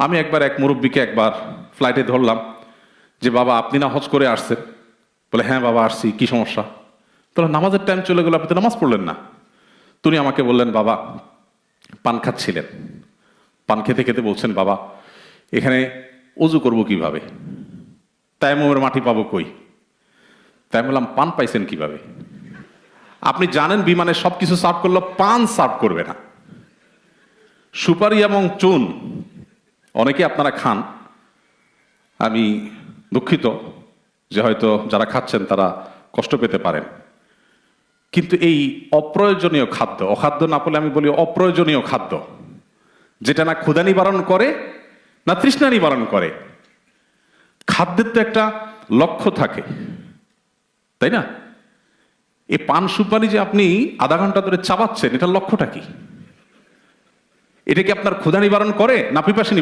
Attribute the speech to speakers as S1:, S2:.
S1: আমি একবার এক মুরব্বীকে একবার ফ্লাইটে ধরলাম যে বাবা আপনি না হজ করে আসছেন? বলে হ্যাঁ বাবা আসছি, কি সমস্যা? তাহলে নামাজের টাইম চলে গেল, আপনি তো নামাজ পড়লেন না। তিনি আমাকে বললেন বাবা পান খাচ্ছিলেন, পান খেতে খেতে বলছেন বাবা এখানে অজু করব কিভাবে, তায়াম্মুমের মাটি পাবো কই? তাই বললাম পান পাইছেন কিভাবে? আপনি জানেন বিমানে সবকিছু সার্ভ করলো, পান সার্ভ করবে না। সুপারি এবং চুন অনেকে আপনারা খান, আমি দুঃখিত যে হয়তো যারা খাচ্ছেন তারা কষ্ট পেতে পারেন, কিন্তু এই অপ্রয়োজনীয় খাদ্য, অখাদ্য না বলে আমি বলি অপ্রয়োজনীয় খাদ্য, যেটা না ক্ষুধা নিবারণ করে না তৃষ্ণা নিবারণ করে। খাদ্যের তো একটা লক্ষ্য থাকে, তাই না? এই পান সুপারি যে আপনি আধা ঘন্টা ধরে চাবাচ্ছেন, এটার লক্ষ্যটা কি? এটা কি আপনার ক্ষুধা নিবারণ করে না পিপাসা